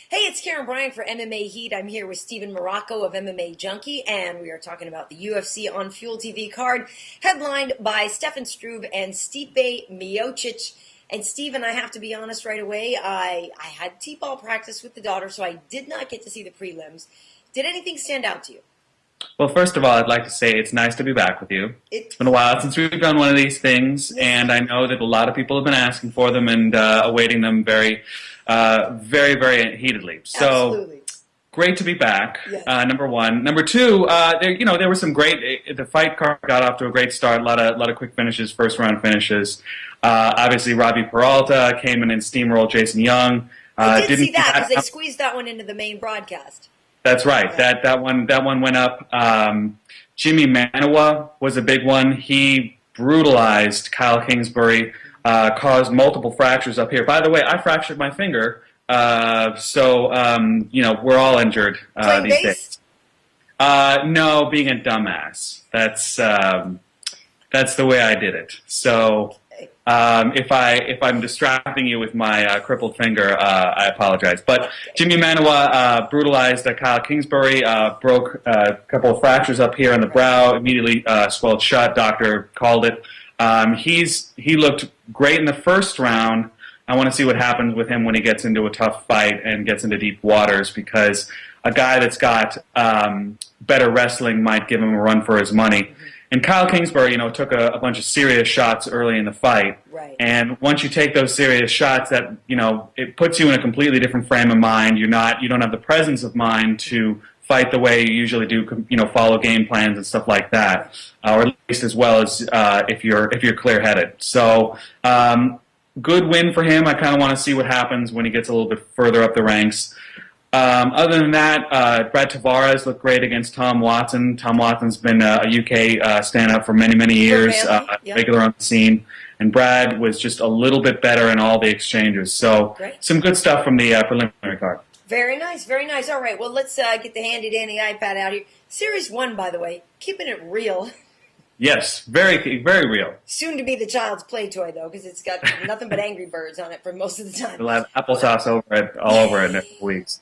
Hey, it's Karyn Bryant for MMA Heat. I'm here with Steven Marrocco of MMA Junkie, and we are talking about the UFC on Fuel TV card, headlined by Stefan, Struve, and Stipe Miocic. And Steven, I have to be honest right away, I had T-ball practice with the daughter, so I did not get to see the prelims. Did anything stand out to you? Well, first of all, I'd like to say it's nice to be back with you. It's been a while since we've done one of these things, and I know that a lot of people have been asking for them and awaiting them very heatedly. So, Absolutely. great to be back, Yes. number one. Number two, there were some great, the fight card got off to a great start, a lot of quick finishes, first-round finishes. Obviously, Robbie Peralta came in and steamrolled Jason Young. I did see that because they squeezed that one into the main broadcast. That's right. That one went up. Jimmy Manawa was a big one. He brutalized Kyle Kingsbury, caused multiple fractures up here. By the way, I fractured my finger, so we're all injured these days. No, being a dumbass. That's the way I did it. So. If I'm distracting you with my crippled finger, I apologize. But Jimmy Manawa brutalized Kyle Kingsbury, broke a couple of fractures up here on the brow, immediately swelled shut. Doctor called it. He looked great in the first round. I want to see what happens with him when he gets into a tough fight and gets into deep waters, because a guy that's got better wrestling might give him a run for his money. And Kyle Kingsbury, took a bunch of serious shots early in the fight. Right. And once you take those serious shots, that it puts you in a completely different frame of mind. You don't have the presence of mind to fight the way you usually do. Follow game plans and stuff like that, or at least as well as if you're clear-headed. So, good win for him. I kind of want to see what happens when he gets a little bit further up the ranks. Other than that, Brad Tavares looked great against Tom Watson. Tom Watson's been a UK stand-up for many, many years, regular on the scene. And Brad was just a little bit better in all the exchanges. So some good stuff from the preliminary card. Very nice, very nice. All right, well, let's get the handy-dandy iPad out here. Series 1, by the way, keeping it real. Yes, very, very real. Soon to be the child's play toy, though, because it's got nothing but Angry Birds on it for most of the time. We'll have applesauce all over it in a couple weeks.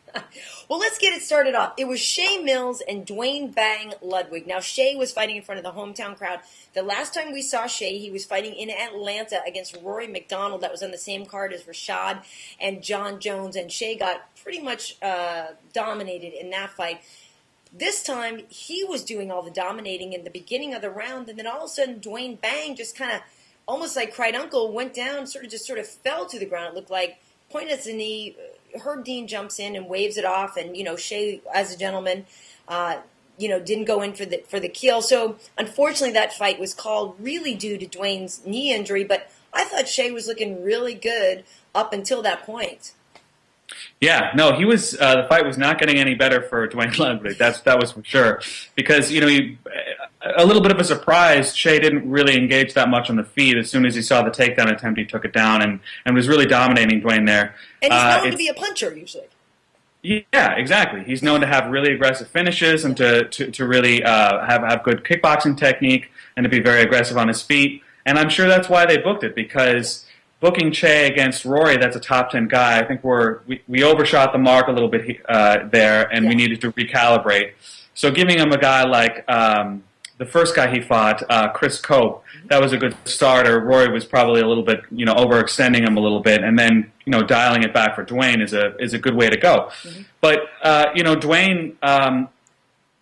Well, let's get it started off. It was Shea Mills and Duane Bang Ludwig. Now, Shea was fighting in front of the hometown crowd. The last time we saw Shea, he was fighting in Atlanta against Rory McDonald. That was on the same card as Rashad and John Jones, and Shea got pretty much dominated in that fight. This time, he was doing all the dominating in the beginning of the round, and then all of a sudden, Duane Bang just kind of, almost like cried uncle, went down, sort of fell to the ground. It looked like, pointed at the knee. Herb Dean jumps in and waves it off, and Shea, as a gentleman, didn't go in for the kill. So unfortunately, that fight was called really due to Duane's knee injury. But I thought Shea was looking really good up until that point. Yeah, no, he was. The fight was not getting any better for Duane Ludwig. That was for sure. Because a little bit of a surprise. Shea didn't really engage that much on the feet. As soon as he saw the takedown attempt, he took it down and was really dominating Duane there. And he's known to be a puncher usually. Yeah, exactly. He's known to have really aggressive finishes and to really have good kickboxing technique and to be very aggressive on his feet. And I'm sure that's why they booked it, because booking Shea against Rory, that's a top 10 guy. I think we overshot the mark a little bit there, and we needed to recalibrate. So giving him a guy like the first guy he fought, Chris Cope, that was a good starter. Rory was probably a little bit, overextending him a little bit, and then dialing it back for Duane is a good way to go. Mm-hmm. But Duane,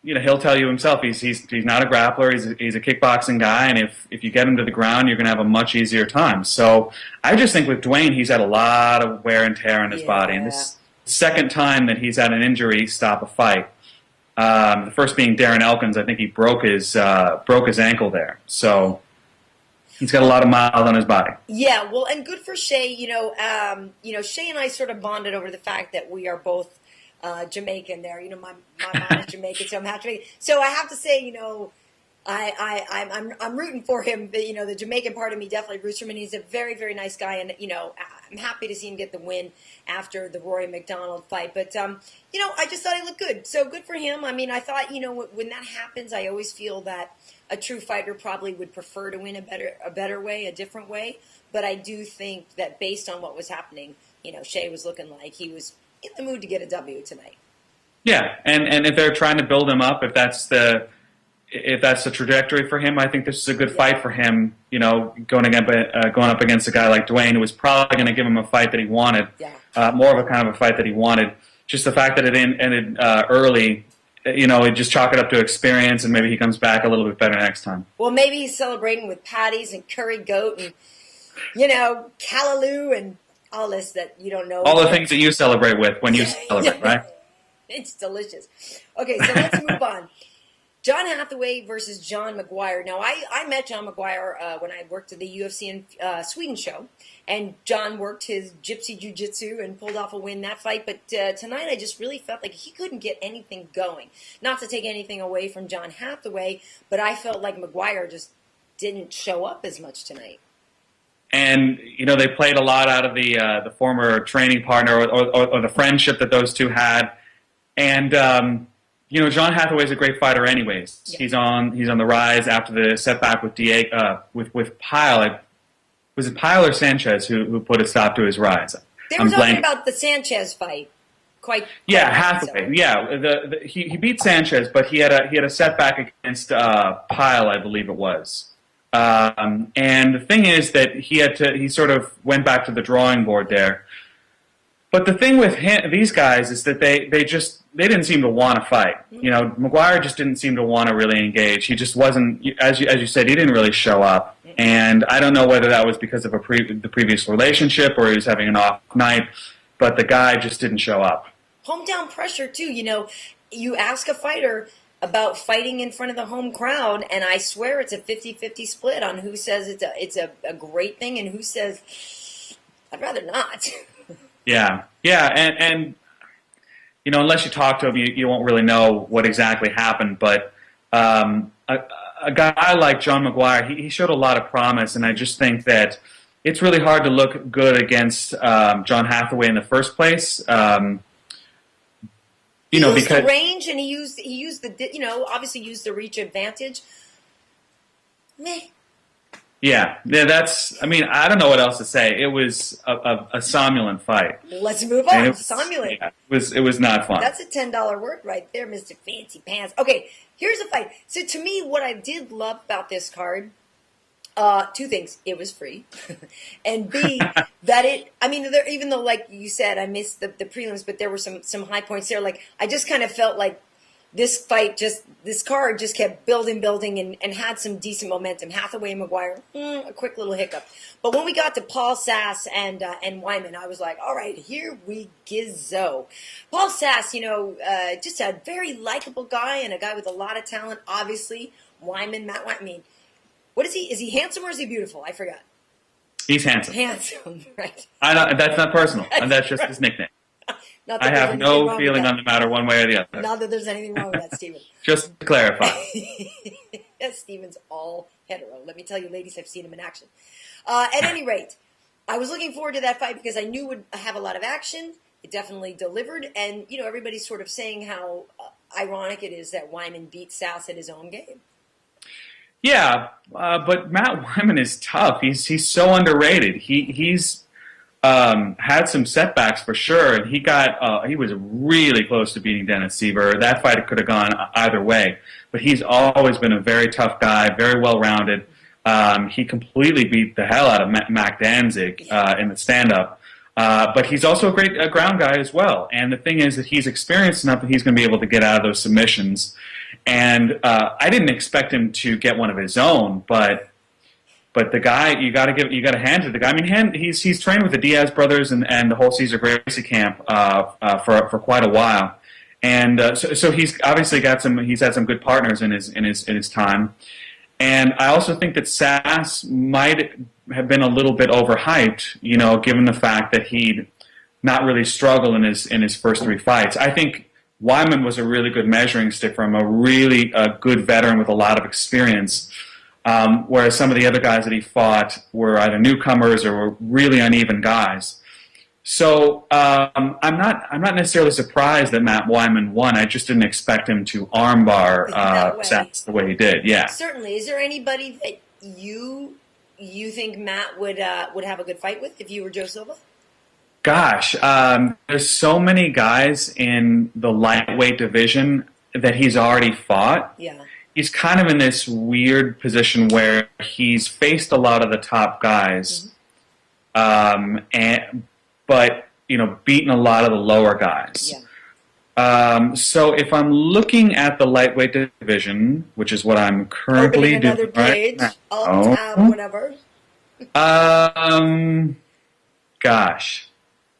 he'll tell you himself he's not a grappler. He's a kickboxing guy, and if you get him to the ground, you're going to have a much easier time. So I just think with Duane, he's had a lot of wear and tear on his body, and this second time that he's had an injury stop a fight. The first being Darren Elkins, I think he broke his ankle there. So he's got a lot of miles on his body. Yeah, well, and good for Shea. Shea and I sort of bonded over the fact that we are both Jamaican there. My mom is Jamaican, so I'm half Jamaican. So I have to say, I'm rooting for him. The Jamaican part of me definitely roots for him, and he's a very, very nice guy. And I'm happy to see him get the win after the Rory McDonald fight. But I just thought he looked good. So good for him. I mean, I thought when that happens, I always feel that a true fighter probably would prefer to win a better way, a different way. But I do think that based on what was happening, Shea was looking like he was in the mood to get a W tonight. Yeah, and if they're trying to build him up, if that's the trajectory for him, I think this is a good fight for him. You know, going up against a guy like Duane, who was probably going to give him a fight that he wanted, more of a kind of a fight that he wanted. Just the fact that it ended early, you know, it just chalk it up to experience, and maybe he comes back a little bit better next time. Well, maybe he's celebrating with patties and curry goat and, you know, callaloo and all this that you don't know. All the things that you celebrate with when you celebrate, right? It's delicious. Okay, so let's move on. John Hathaway versus John Maguire. Now, I met John Maguire when I worked at the UFC in Sweden show, and John worked his gypsy jiu-jitsu and pulled off a win that fight. But tonight, I just really felt like he couldn't get anything going. Not to take anything away from John Hathaway, but I felt like Maguire just didn't show up as much tonight. And, you know, they played a lot out of the former training partner or the friendship that those two had. And, you know, John Hathaway is a great fighter anyways. Yeah. He's on the rise after the setback with with Pyle. Was it Pyle or Sanchez who put a stop to his rise? They were talking about the Sanchez fight. Hathaway. So. Yeah, he beat Sanchez, but he had a setback against Pyle, I believe it was. And the thing is that he sort of went back to the drawing board there. But the thing with these guys is that they didn't seem to want to fight. You know, Maguire just didn't seem to want to really engage. He just wasn't, as you said, he didn't really show up. And I don't know whether that was because of the previous relationship or he was having an off night, but the guy just didn't show up. Hometown pressure too. You know, you ask a fighter about fighting in front of the home crowd, and I swear it's a 50-50 split on who says it's a great thing and who says I'd rather not. Yeah, and you know, unless you talk to him, you won't really know what exactly happened. But a guy like John Maguire, he showed a lot of promise, and I just think that it's really hard to look good against John Hathaway in the first place. You know, because the range, and he used the, you know, obviously used the reach advantage. Meh. Yeah, that's. I mean, I don't know what else to say. It was a somnolent fight. Let's move on. Somnolent. Yeah, it was not fun. That's a $10 word right there, Mr. Fancy Pants. Okay, here's a fight. So to me, what I did love about this card, two things: it was free, and B, that it. I mean, even though, like you said, I missed the prelims, but there were some high points there. Like I just kind of felt like this card just kept building, and had some decent momentum. Hathaway and Maguire, a quick little hiccup. But when we got to Paul Sass and Wiman, I was like, all right, here we go. Paul Sass, you know, just a very likable guy and a guy with a lot of talent, obviously. Wiman, Matt Wiman, I mean, what is he? Is he handsome or is he beautiful? I forgot. He's handsome. Handsome, right. That's not personal. That's just his nickname. I have no feeling on the matter one way or the other. Not that there's anything wrong with that, Steven. Just to clarify. Steven's all hetero. Let me tell you, ladies, I've seen him in action. At any rate, I was looking forward to that fight because I knew it would have a lot of action. It definitely delivered. And, you know, everybody's sort of saying how ironic it is that Wiman beat Sass at his own game. Yeah, but Matt Wiman is tough. He's so underrated. He's had some setbacks for sure, and he was really close to beating Dennis Siver. That fight could have gone either way, but he's always been a very tough guy, very well-rounded. He completely beat the hell out of Mac Danzig in the stand-up, but he's also a great ground guy as well. And the thing is that he's experienced enough that he's going to be able to get out of those submissions. And I didn't expect him to get one of his own, but the guy, you got to hand it to the guy. I mean, he's trained with the Diaz brothers and the whole Cesar Gracie camp for quite a while, and so he's obviously he's had some good partners in his time. And I also think that Sass might have been a little bit overhyped, you know, given the fact that he'd not really struggled in his first three fights. I think Wiman was a really good measuring stick from a really good veteran with a lot of experience. Whereas some of the other guys that he fought were either newcomers or were really uneven guys. So I'm not necessarily surprised that Matt Wiman won. I just didn't expect him to armbar Sass the way he did. Yeah, certainly. Is there anybody that you think Matt would have a good fight with if you were Joe Silva? Gosh, there's so many guys in the lightweight division that he's already fought. Yeah. He's kind of in this weird position where he's faced a lot of the top guys, but beaten a lot of the lower guys. Yeah. So if I'm looking at the lightweight division, which is what I'm currently Opening another doing page, right alt now, tab, whatever. Gosh,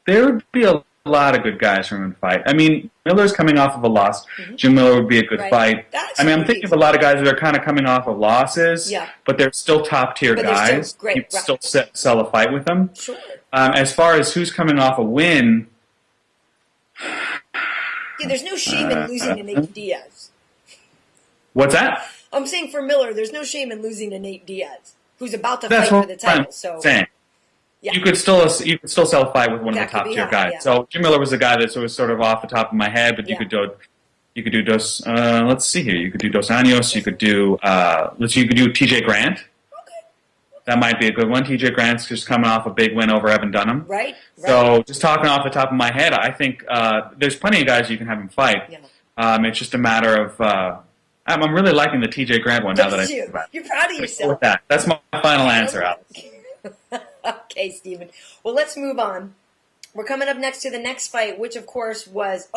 there would be a lot of good guys from him to fight. I mean, Miller's coming off of a loss. Jim Miller would be a good fight. I mean, I'm thinking of a lot of guys that are kind of coming off of losses, but they're still top-tier guys. Still great. You can still sell a fight with them. Sure. As far as who's coming off a win... Yeah, there's no shame in losing to Nate Diaz. What's that? I'm saying for Miller, there's no shame in losing to Nate Diaz, who's about to fight for the title. So saying. Yeah. You could still sell a fight with one of the top tier guys. Yeah. So Jim Miller was a guy that was sort of off the top of my head, but you could do let's see here. You could do Dos Anjos. You could do TJ Grant. Okay. That might be a good one. TJ Grant's just coming off a big win over Evan Dunham. Right. So just talking off the top of my head, I think there's plenty of guys you can have him fight. Yeah. It's just a matter of. I'm really liking the TJ Grant one now that I think about it. You're proud of yourself. With that. That's my final answer, Alex. Okay, Steven. Well, let's move on. We're coming up next to the next fight, which, of course, was,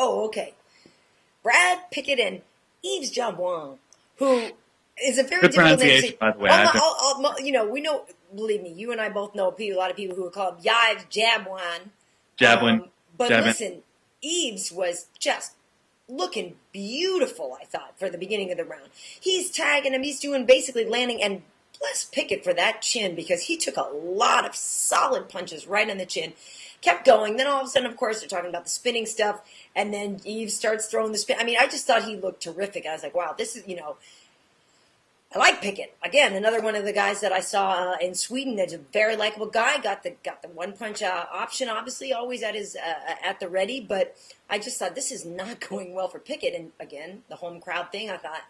Brad Pickett and Yves Jabouin, who is a very good difficult name pronunciation, by the way. We know, believe me, you and I both know a lot of people who are called Yves Jabouin. But listen, Yves was just looking beautiful, I thought, for the beginning of the round. He's tagging him. He's doing basically landing, and bless Pickett for that chin, because he took a lot of solid punches right on the chin. Kept going. Then all of a sudden, of course, they're talking about the spinning stuff, and then Yves starts throwing the spin. I mean, I just thought he looked terrific. I was like, wow, this is, I like Pickett. Again, another one of the guys that I saw in Sweden that's a very likable guy. Got the one punch option, obviously, always at his at the ready. But I just thought this is not going well for Pickett. And again, the home crowd thing. I thought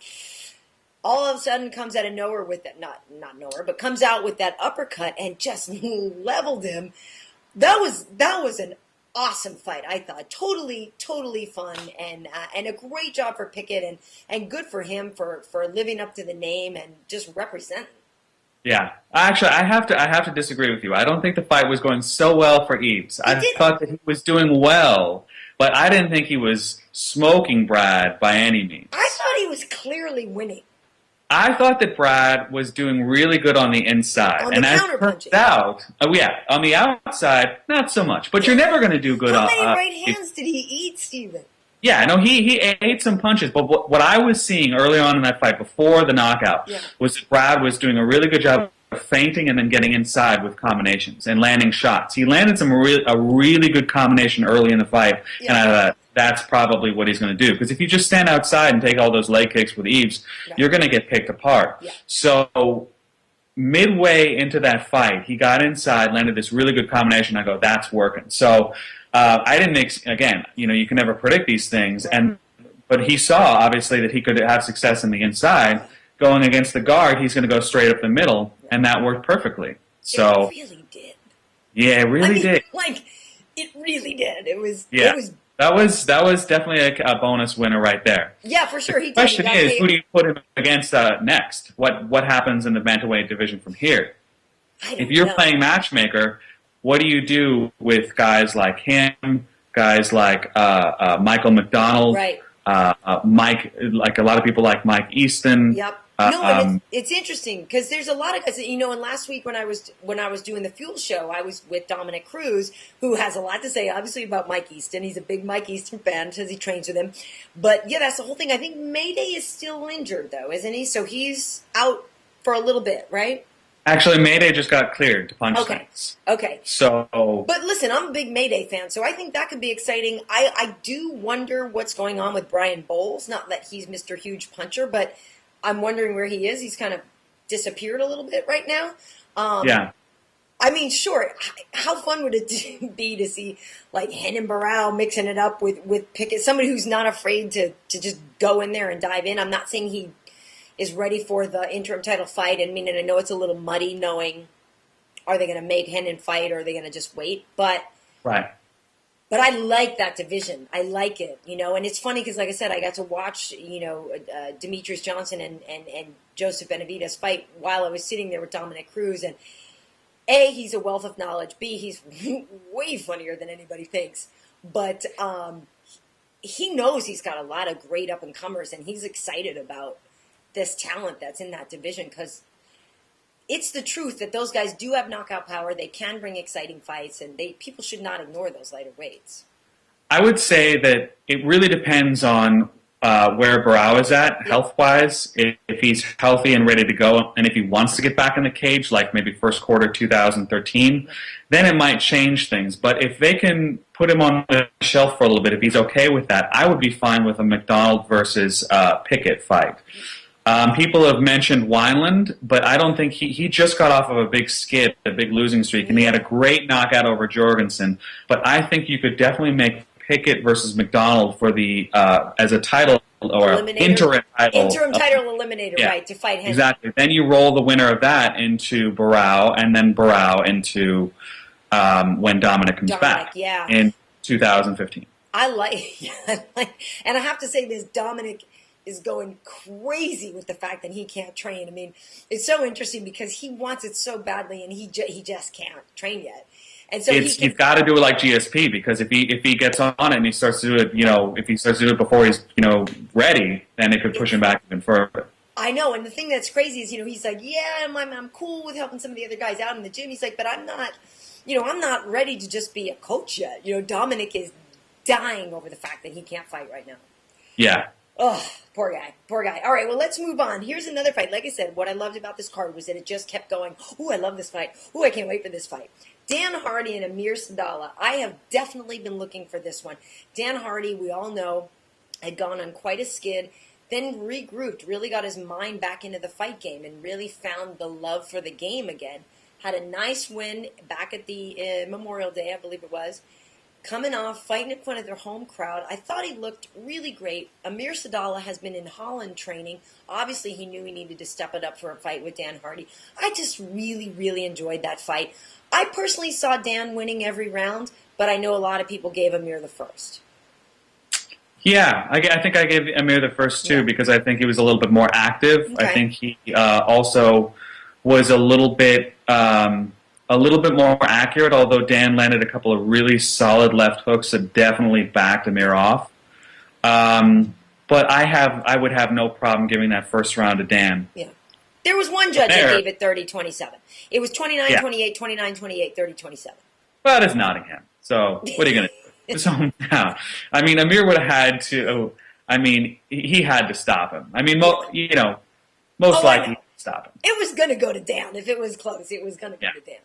all of a sudden comes out of nowhere with that not nowhere, but comes out with that uppercut and just leveled him. That was an awesome fight, I thought. Totally fun, and a great job for Pickett, and good for him for living up to the name and just representing. Yeah, actually, I have to disagree with you. I don't think the fight was going so well for Yves. I thought that he was doing well, but I didn't think he was smoking Brad by any means. I thought he was clearly winning. I thought that Brad was doing really good on the inside. On the counter punching. On the outside, not so much. But you're never going to do good on... How many right hands did he eat, Steven? Yeah, no, he ate some punches. But what I was seeing early on in that fight, before the knockout, was that Brad was doing a really good job of feinting and then getting inside with combinations and landing shots. He landed a really good combination early in the fight, and I thought, that's probably what he's going to do. Because if you just stand outside and take all those leg kicks with Yves, you're going to get picked apart. Yeah. So midway into that fight, he got inside, landed this really good combination. I go, that's working. So I didn't, again, you can never predict these things. But he saw, obviously, that he could have success in the inside. Going against the guard, he's going to go straight up the middle, and that worked perfectly. So it really did. Yeah, it really did. It really did. It was... That was definitely a bonus winner right there. Yeah, for sure. The question is, who do you put him against next? What happens in the bantamweight division from here? If you're playing matchmaker, what do you do with guys like him, guys like Michael McDonald, Mike, like a lot of people like Mike Easton? Yep. And it's interesting because there's a lot of guys that, and last week when I was doing the Fuel Show, I was with Dominic Cruz, who has a lot to say, obviously, about Mike Easton. He's a big Mike Easton fan because he trains with him. But yeah, that's the whole thing. I think Mayday is still injured though, isn't he? So he's out for a little bit, right? Actually, Mayday just got cleared to punch things. Okay. So, but listen, I'm a big Mayday fan, so I think that could be exciting. I do wonder what's going on with Brian Bowles. Not that he's Mr. Huge Puncher, but I'm wondering where he is. He's kind of disappeared a little bit right now. I mean, sure. How fun would it be to see like Renan Barão mixing it up with Pickett, somebody who's not afraid to just go in there and dive in. I'm not saying he is ready for the interim title fight. I mean, and I know it's a little muddy knowing, are they going to make Renan fight or are they going to just wait? But But I like that division. I like it, and it's funny because, like I said, I got to watch, Demetrius Johnson and Joseph Benavidez fight while I was sitting there with Dominic Cruz. And A, he's a wealth of knowledge. B, he's way funnier than anybody thinks. But he knows he's got a lot of great up-and-comers, and he's excited about this talent that's in that division because it's the truth that those guys do have knockout power. They can bring exciting fights, and people should not ignore those lighter weights. I would say that it really depends on where Barao is at health-wise. If he's healthy and ready to go, and if he wants to get back in the cage, like maybe first quarter 2013, then it might change things. But if they can put him on the shelf for a little bit, if he's okay with that, I would be fine with a McDonald versus Pickett fight. People have mentioned Wineland, but I don't think he just got off of a big skid, a big losing streak, and he had a great knockout over Jorgensen. But I think you could definitely make Pickett versus McDonald for the as a title or interim title. Interim title eliminator, right, to fight him. Exactly. Then you roll the winner of that into Barao, and then Barao into when Dominic comes back in 2015. I like, and I have to say this, Dominic is going crazy with the fact that he can't train. I mean, it's so interesting because he wants it so badly, and he just can't train yet. And so you've got to do it like GSP, because if he gets on it and he starts to do it, if he starts to do it before he's ready, then it could push him back even further. I know, and the thing that's crazy is he's like, yeah, I'm cool with helping some of the other guys out in the gym. He's like, but I'm not, I'm not ready to just be a coach yet. Dominic is dying over the fact that he can't fight right now. Yeah. Oh, poor guy. All right, well, let's move on. Here's another fight. Like I said, what I loved about this card was that it just kept going. Ooh, I love this fight. Ooh, I can't wait for this fight. Dan Hardy and Amir Sadollah. I have definitely been looking for this one. Dan Hardy, we all know, had gone on quite a skid, then regrouped, really got his mind back into the fight game, and really found the love for the game again. Had a nice win back at the Memorial Day, I believe it was. Coming off, fighting in front of their home crowd. I thought he looked really great. Amir Sadollah has been in Holland training. Obviously, he knew he needed to step it up for a fight with Dan Hardy. I just really, really enjoyed that fight. I personally saw Dan winning every round, but I know a lot of people gave Amir the first. Yeah, I think I gave Amir the first too, because I think he was a little bit more active. Okay. I think he also was a little bit more accurate, although Dan landed a couple of really solid left hooks that definitely backed Amir off. But I would have no problem giving that first round to Dan. Yeah. There was one judge that gave it 30-27. It was 29-28, 29-28, 30-27. Well, it's Nottingham. So what are you going to do? It's hometown. I mean, Amir would have had to. I mean, he had to stop him. I mean, most likely stop him. It was going to go to Dan. If it was close, it was going to go to Dan.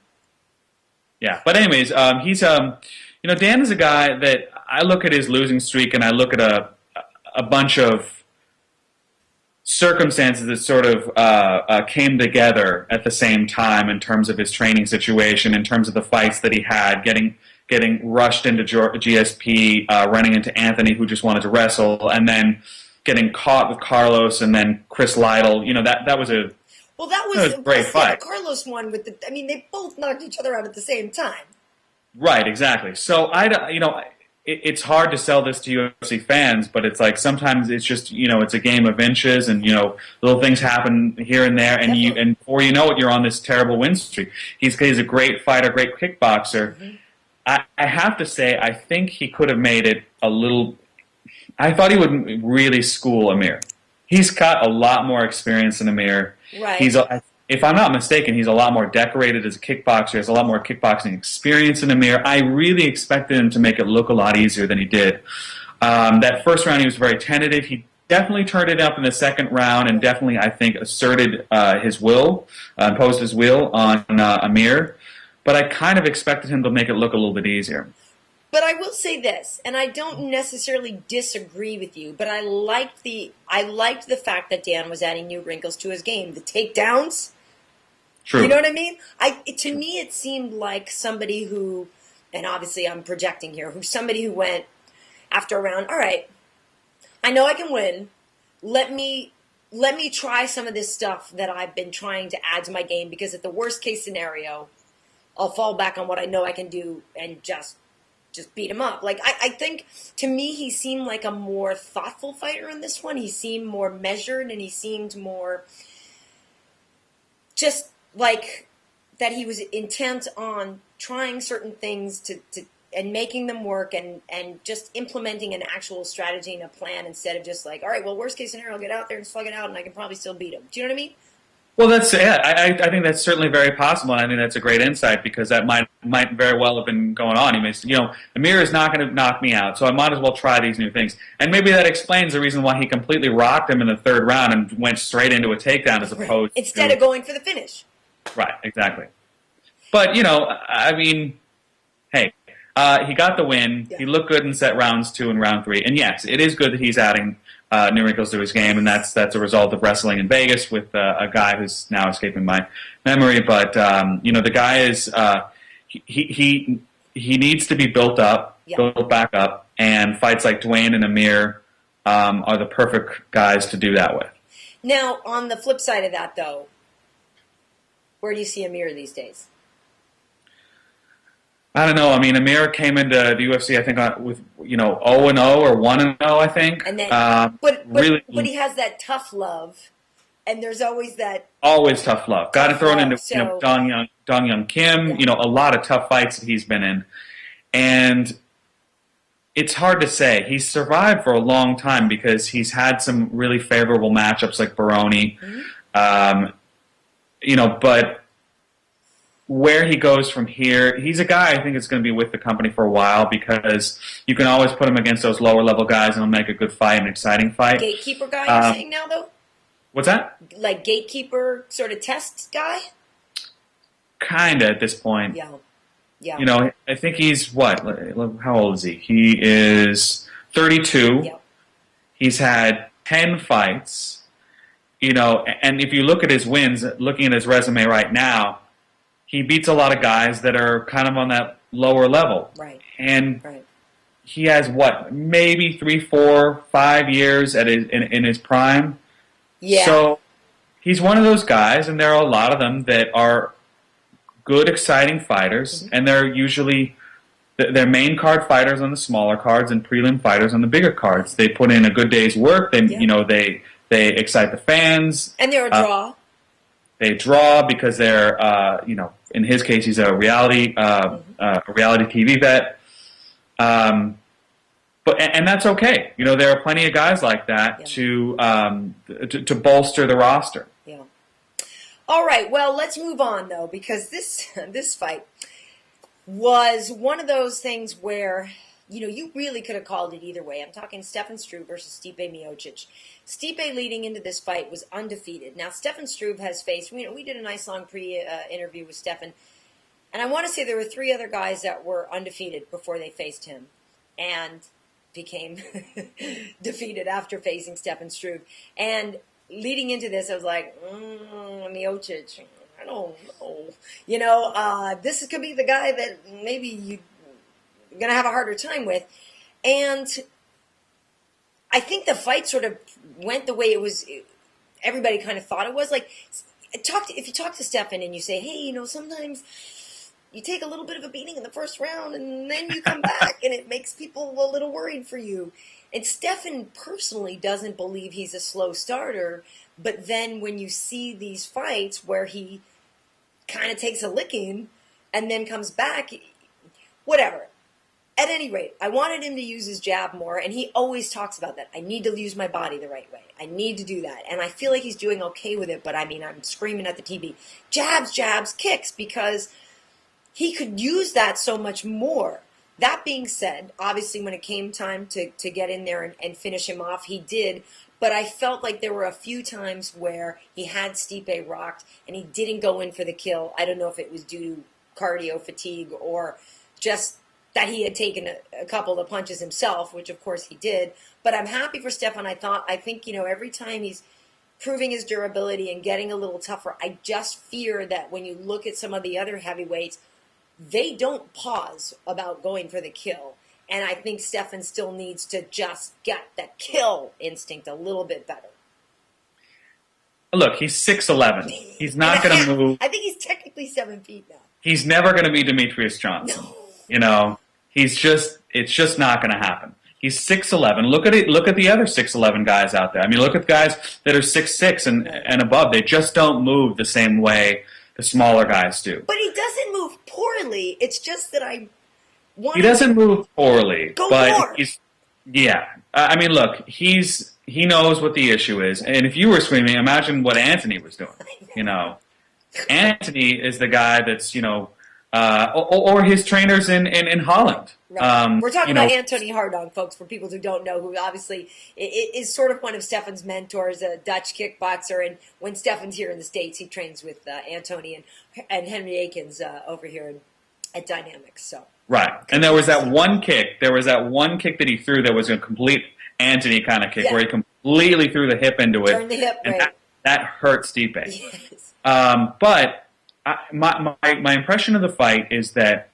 Yeah, but anyways, he's Dan is a guy that I look at his losing streak, and I look at a bunch of circumstances that sort of came together at the same time in terms of his training situation, in terms of the fights that he had, getting rushed into GSP, running into Anthony, who just wanted to wrestle, and then getting caught with Carlos, and then Chris Lytle. That was a great fight. Carlos won with they both knocked each other out at the same time. Right, exactly. So it's hard to sell this to UFC fans, but it's like sometimes it's just it's a game of inches, and little things happen here and there, and and before you know it, you're on this terrible win streak. He's a great fighter, great kickboxer. Mm-hmm. I have to say, I think he could have made it a little. I thought he would really school Amir. He's got a lot more experience than Amir. Right. If I'm not mistaken, he's a lot more decorated as a kickboxer. He has a lot more kickboxing experience than Amir. I really expected him to make it look a lot easier than he did. That first round, he was very tentative. He definitely turned it up in the second round, and definitely, I think, asserted his will, imposed his will on Amir. But I kind of expected him to make it look a little bit easier. But I will say this, and I don't necessarily disagree with you, but I liked the fact that Dan was adding new wrinkles to his game. The takedowns. True. You know what I mean? To me, it seemed like somebody who, and obviously I'm projecting here, somebody who went after a round, all right, I know I can win. Let me try some of this stuff that I've been trying to add to my game, because at the worst case scenario, I'll fall back on what I know I can do and just just beat him up. Like, I think, to me, he seemed like a more thoughtful fighter in this one. He seemed more measured, and he seemed more just like that he was intent on trying certain things and making them work and just implementing an actual strategy and a plan instead of just like, all right, well, worst case scenario, I'll get out there and slug it out and I can probably still beat him. Do you know what I mean? Well, I think that's certainly very possible, and I think that's a great insight because that might very well have been going on. He may say, Amir is not going to knock me out, so I might as well try these new things. And maybe that explains the reason why he completely rocked him in the third round and went straight into a takedown as opposed instead of going for the finish. Right, exactly. But, I mean, hey, he got the win. Yeah. He looked good in set rounds 2 and round 3. And yes, it is good that he's adding new wrinkles to his game, and that's a result of wrestling in Vegas with a guy who's now escaping my memory. But the guy is he needs to be built up, built back up, and fights like Duane and Amir are the perfect guys to do that with. Now, on the flip side of that, though, where do you see Amir these days? I don't know. I mean, Amir came into the UFC, I think, with 0-0 or 1-0, I think. And then, but he has that tough love, and there's always that tough love. Got thrown into Dong Young Kim. A lot of tough fights that he's been in, and it's hard to say. He's survived for a long time because he's had some really favorable matchups like Baroni, but where he goes from here, he's a guy I think is going to be with the company for a while because you can always put him against those lower level guys and he'll make a good fight, an exciting fight. Gatekeeper guy you're saying now, though? What's that? Like gatekeeper sort of test guy? Kind of at this point. Yeah. I think he's what? How old is he? He is 32. Yeah. He's had 10 fights. And if you look at his wins, looking at his resume right now, he beats a lot of guys that are kind of on that lower level. Right. And he has, maybe 3, 4, 5 years in his prime? Yeah. So he's one of those guys, and there are a lot of them that are good, exciting fighters, and they're usually they're main card fighters on the smaller cards and prelim fighters on the bigger cards. They put in a good day's work. They excite the fans. And they're a draw. They draw because they're, in his case, he's a reality TV vet. And that's okay. There are plenty of guys like that to bolster the roster. Yeah. All right. Well, let's move on though, because this fight was one of those things where you really could have called it either way. I'm talking Stefan Struve versus Stipe Miocic. Stipe leading into this fight was undefeated. Now, Stefan Struve has faced, we did a nice long pre-interview with Stefan, and I want to say there were 3 other guys that were undefeated before they faced him and became defeated after facing Stefan Struve. And leading into this, I was like, Miocic, I don't know. This could be the guy that maybe you're going to have a harder time with. And I think the fight sort of went the way it was. Everybody kind of thought it was. Like, if you talk to Stefan and you say, hey, sometimes you take a little bit of a beating in the first round and then you come back and it makes people a little worried for you. And Stefan personally doesn't believe he's a slow starter. But then when you see these fights where he kind of takes a licking and then comes back, whatever. At any rate, I wanted him to use his jab more, and he always talks about that. I need to use my body the right way. I need to do that. And I feel like he's doing okay with it, but I'm screaming at the TV, jabs, kicks, because he could use that so much more. That being said, obviously when it came time to get in there and finish him off, he did. But I felt like there were a few times where he had Stipe rocked, and he didn't go in for the kill. I don't know if it was due to cardio fatigue or just that he had taken a couple of punches himself, which of course he did. But I'm happy for Stefan. I think, every time he's proving his durability and getting a little tougher, I just fear that when you look at some of the other heavyweights, they don't pause about going for the kill. And I think Stefan still needs to just get that kill instinct a little bit better. Look, he's 6'11". He's not going to move. I think he's technically 7 feet now. He's never going to be Demetrius Johnson. No. it's just not going to happen. He's 6'11". Look at it. Look at the other 6'11" guys out there. I mean, look at the guys that are 6'6" and above. They just don't move the same way the smaller guys do. But he doesn't move poorly. It's just that I want. He doesn't move poorly, but more. I mean, look, he knows what the issue is, and if you were screaming, imagine what Anthony was doing. You know, Anthony is the guy that's or his trainers in Holland. Right. We're talking about Anthony Hardong, folks, for people who don't know, who obviously is sort of one of Stefan's mentors, a Dutch kickboxer. And when Stefan's here in the States, he trains with Anthony and Henry Akins over here at Dynamics. So right. And there was that one kick. There was that one kick that he threw that was a complete Anthony kind of kick where he completely threw the hip into it. Turned the hip, and right. that hurt Stipe. Yes. But my impression of the fight is that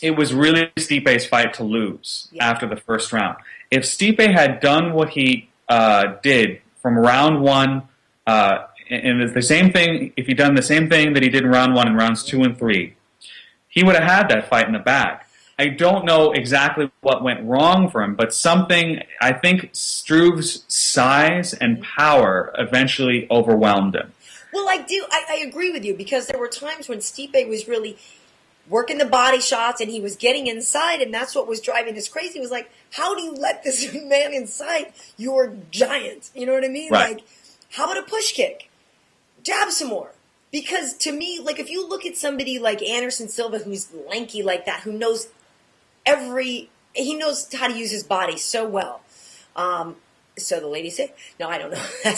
it was really Stipe's fight to lose after the first round. If Stipe had done what he did from round one, and the same thing, if he'd done the same thing that he did in round one and rounds 2 and 3, he would have had that fight in the bag. I don't know exactly what went wrong for him, but I think Struve's size and power eventually overwhelmed him. Well, I agree with you, because there were times when Stipe was really working the body shots and he was getting inside, and that's what was driving us crazy. It was like, how do you let this man inside? You're giant. You know what I mean? Right. Like, how about a push kick? Jab some more. Because to me, like, if you look at somebody like Anderson Silva, who's lanky like that, who knows he knows how to use his body so well. So the ladies say, no, I don't know. I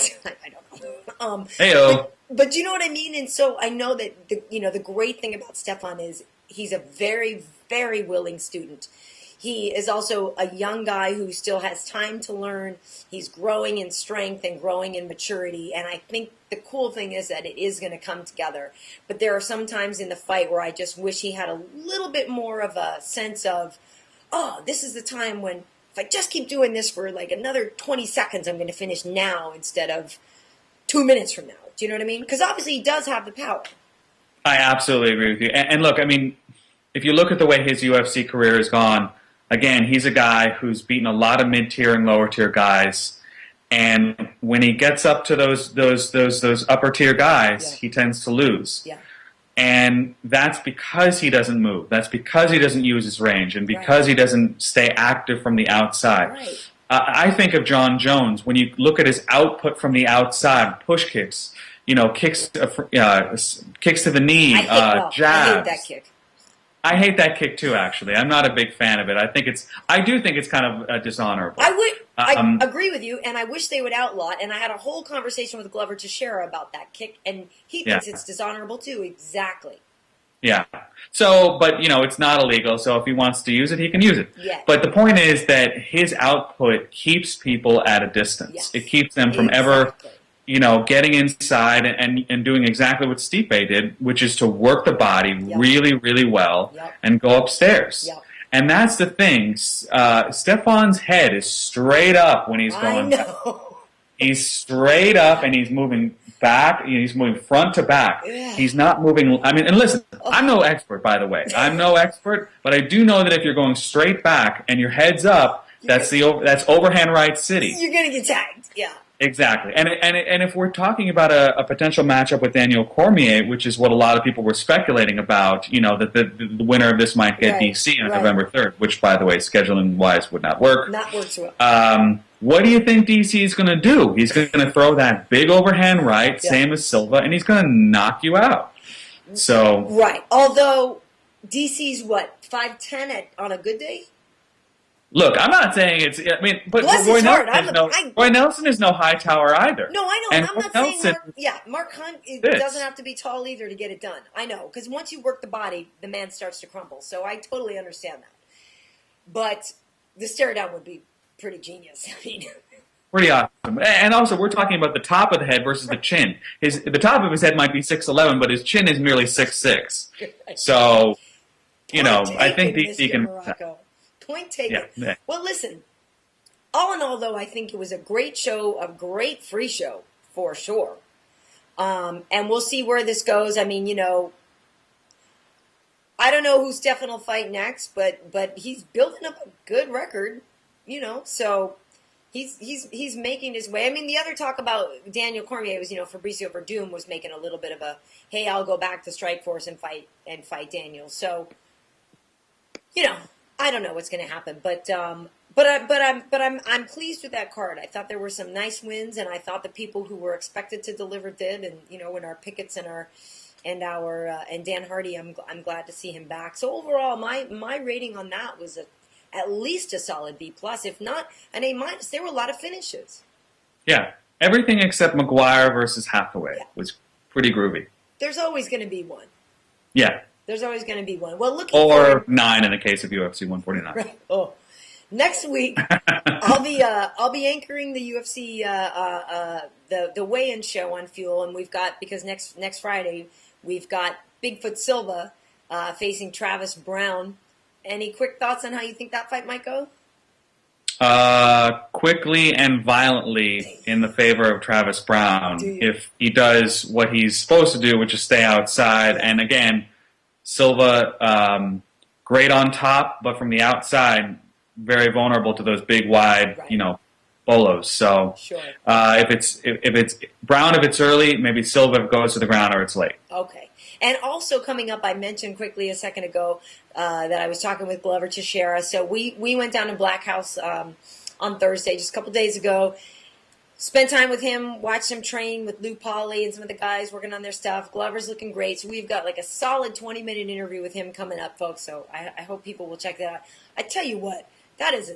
don't know. Heyo. But you know what I mean? And so I know that the great thing about Stefan is he's a very, very willing student. He is also a young guy who still has time to learn. He's growing in strength and growing in maturity. And I think the cool thing is that it is going to come together. But there are some times in the fight where I just wish he had a little bit more of a sense of, oh, this is the time when if I just keep doing this for like another 20 seconds, I'm going to finish now instead of 2 minutes from now. Do you know what I mean? Because obviously he does have the power. I absolutely agree with you. And look, I mean, if you look at the way his UFC career has gone, again, he's a guy who's beaten a lot of mid-tier and lower-tier guys. And when he gets up to those upper-tier guys, he tends to lose. Yeah. And that's because he doesn't move. That's because he doesn't use his range and because he doesn't stay active from the outside. Right. I think of John Jones. When you look at his output from the outside, push kicks, kicks to the knee, jabs. I hate that kick. I hate that kick too. Actually, I'm not a big fan of it. I do think it's kind of dishonorable. I agree with you, and I wish they would outlaw it. And I had a whole conversation with Glover Teixeira about that kick, and he thinks it's dishonorable too. Exactly. Yeah. So, but it's not illegal. So if he wants to use it, he can use it. Yes. But the point is that his output keeps people at a distance. Yes. It keeps them from ever, getting inside and doing exactly what Stipe did, which is to work the body really, really well and go upstairs. Yep. And that's the thing. Stefan's head is straight up when he's going back. He's straight up and he's moving back. He's moving front to back. Yeah. He's not moving. I mean, and listen, I'm no expert, by the way. I'm no expert, but I do know that if you're going straight back and your head's up, that's overhand right city. You're gonna get tagged. Yeah. Exactly. And if we're talking about a potential matchup with Daniel Cormier, which is what a lot of people were speculating about, that the winner of this might get DC on November 3rd, which, by the way, scheduling-wise would not work. Not work so well. What do you think DC is going to do? He's going to throw that big overhand right, same as Silva, and he's going to knock you out. So right. Although DC's 5'10" on a good day. Look, I'm not saying it's. I mean, but Roy Nelson is no high tower either. No, I know. And I'm not saying Mark Hunt doesn't have to be tall either to get it done. I know, because once you work the body, the man starts to crumble. So I totally understand that. But the stare down would be pretty genius. I mean, pretty awesome. And also, we're talking about the top of the head versus the chin. The top of his head might be 6'11", but his chin is merely 6'6". So, I think DC can. Marrocco. Point taken. Yeah. Well, listen, all in all, though, I think it was a great show, a great free show, for sure. And we'll see where this goes. I mean, I don't know who Stefan will fight next, but he's building up a good record, so he's making his way. I mean, the other talk about Daniel Cormier was, Fabricio Verdum was making a little bit of a, hey, I'll go back to Strikeforce and fight Daniel. So, I don't know what's going to happen, but I'm pleased with that card. I thought there were some nice wins, and I thought the people who were expected to deliver did, and when our Pickett's and Dan Hardy, I'm glad to see him back. So overall, my rating on that was at least a solid B+, if not an A-. There were a lot of finishes. Yeah, everything except Maguire versus Hathaway was pretty groovy. There's always going to be one. Yeah. There's always going to be one. Well, or 9 in the case of UFC 149. Right. Oh, next week I'll be anchoring the UFC the weigh-in show on Fuel, and we've got, because next Friday we've got Bigfoot Silva facing Travis Brown. Any quick thoughts on how you think that fight might go? Quickly and violently in the favor of Travis Brown. If he does what he's supposed to do, which is stay outside. And again, Silva, great on top, but from the outside, very vulnerable to those big, wide, bolos. So sure. If it's Brown, if it's early, maybe Silva goes to the ground, or it's late. Okay. And also coming up, I mentioned quickly a second ago that I was talking with Glover Teixeira. So we went down to Black House on Thursday, just a couple days ago. Spent time with him, watched him train with Lou Polly and some of the guys working on their stuff. Glover's looking great. So we've got like a solid 20-minute interview with him coming up, folks. So I hope people will check that out. I tell you what, that is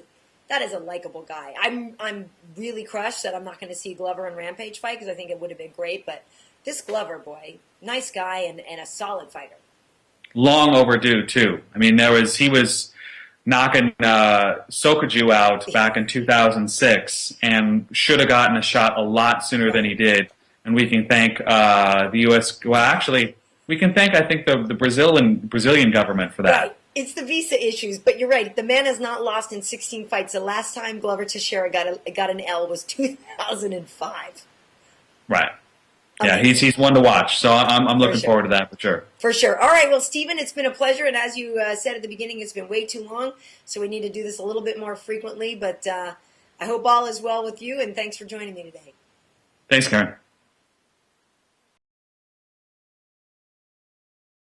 a likable guy. I'm really crushed that I'm not going to see Glover and Rampage fight, because I think it would have been great. But this Glover boy, nice guy and a solid fighter. Long overdue too. I mean, he was knocking Sokaju out back in 2006, and should have gotten a shot a lot sooner than he did. And we can thank the U.S. Well, actually, we can thank, I think, the Brazilian government for that. Right. It's the visa issues, but you're right. The man has not lost in 16 fights. The last time Glover Teixeira got an L was 2005. Right. Yeah, he's one to watch, so I'm looking forward to that for sure. For sure. All right, well, Steven, it's been a pleasure, and as you said at the beginning, it's been way too long, so we need to do this a little bit more frequently, but I hope all is well with you, and thanks for joining me today. Thanks, Karyn.